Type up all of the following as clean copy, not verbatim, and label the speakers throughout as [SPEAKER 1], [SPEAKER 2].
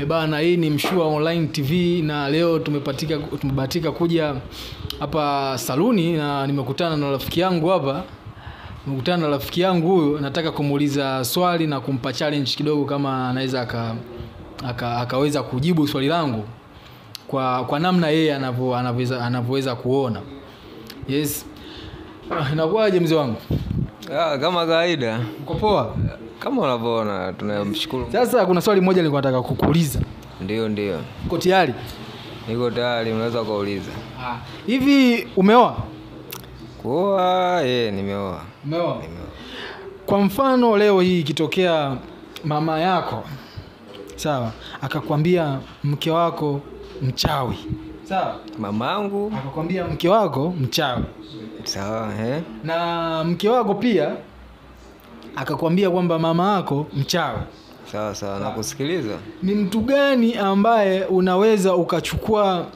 [SPEAKER 1] Bana, hii ni Mshua Online TV na leo tumebahatika kuja hapa saluni na nimekutana na rafiki yangu hapa. Nimekutana na rafiki yangu huyu, nataka kumuuliza swali na kumpa challenge kidogo kama anaweza akaweza kujibu swali langu kwa namna yeye anavyoweza kuona. Yes. Inakuwaje mzee wangu?
[SPEAKER 2] Kama kawaida.
[SPEAKER 1] Uko poa?
[SPEAKER 2] Kama unavyoona tunamshukuru.
[SPEAKER 1] Sasa kuna swali moja nilikuwa nataka kukuuliza.
[SPEAKER 2] Ndio.
[SPEAKER 1] Uko tayari?
[SPEAKER 2] Niko tayari, unaweza kuuliza.
[SPEAKER 1] Hivi umeoa?
[SPEAKER 2] Kuoa, nimeoa.
[SPEAKER 1] Umeoa? Kwa mfano leo hii ikitokea mama yako, sawa, akakwambia mke wako mchawi. Sawa?
[SPEAKER 2] Mamangu
[SPEAKER 1] akakwambia mke wako mchawi.
[SPEAKER 2] Sawa,
[SPEAKER 1] Na mke wako pia akakwambia kwamba mama yako mchawi.
[SPEAKER 2] Sawa, nakusikiliza.
[SPEAKER 1] Ni mtu gani ambaye unaweza ukachukua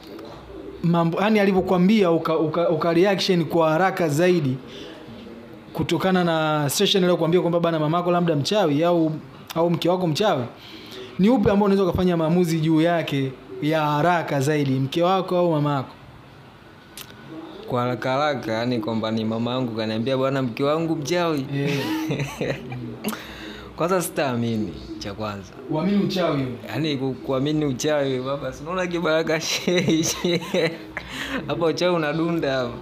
[SPEAKER 1] mambo, yani alivyokuambia uka reaction kwa haraka zaidi kutokana na session ile kuambia kwamba bana mamako labda mchawi au mke wako mchawi? Ni upi ambao unaweza kufanya maamuzi juu yake ya haraka zaidi, mke wako au mamako?
[SPEAKER 2] Kwa haraka yani kwamba ni mamangu kaniambia bwana mke wangu mchawi. Kwanza sitaamini, cha kwanza.
[SPEAKER 1] Uamini uchawi hiyo?
[SPEAKER 2] Yaani kuamini uchawi baba, si unaona kibaraka shehe. Hapa uchawi unadunda hapa.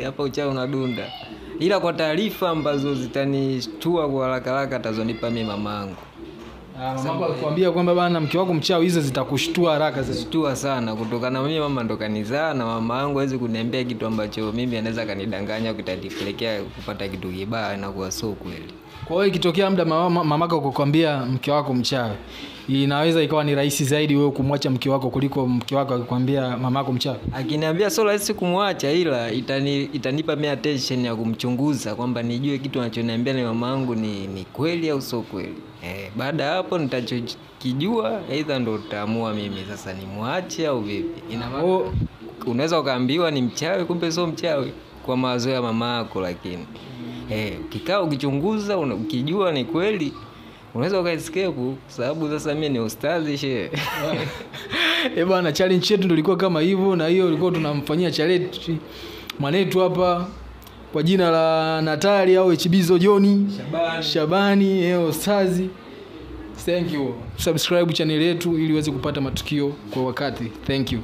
[SPEAKER 2] Hapa uchawi unadunda. Ila kwa taarifa ambazo zitanishtua kwa haraka atazonipa mimi mamangu.
[SPEAKER 1] Mamako alikwambia kwamba bana mke wako mchawi, hizo zitakushtua haraka,
[SPEAKER 2] zitashtua sana kutokana mimi mama ndo kanizaa, na mama yangu hawezi kuniambia kitu ambacho mimi anaweza kanidanganya kitanipelekea kupata kitu kibaya na kuwa sio kweli.
[SPEAKER 1] Kwa hiyo ikitokea muda mamako kukwambia mke wako mchawi, inaweza ikawa ni rahisi zaidi wewe kumwacha mke wako kuliko mke wako akikwambia mamako mchawi?
[SPEAKER 2] Akiniambia sio rahisi kumwacha, ila itanipa mimi attention ya kumchunguza kwamba nijue kitu anachoniambia ni mamangu ni kweli au sio kweli. Baada hapo nitachokijua aidha ndo utaamua mimi sasa nimwache au vipi. Unaweza ukaambiwa ni mchawi kumbe sio mchawi kwa mawazo ya mama yako, lakini ukikaa ukichunguza ukijua ni kweli unaweza ukaescape, sababu sasa mimi ni ustazi shehe.
[SPEAKER 1] Bwana, challenge yetu ndio ilikuwa kama hivyo, na hiyo ilikuwa tunamfanyia challenge mwanetu hapa kwa jina la Natali au Chibizo Joni Shabani ustazi. Thank you. Subscribe channel yetu ili uweze kupata matukio kwa wakati. Thank you.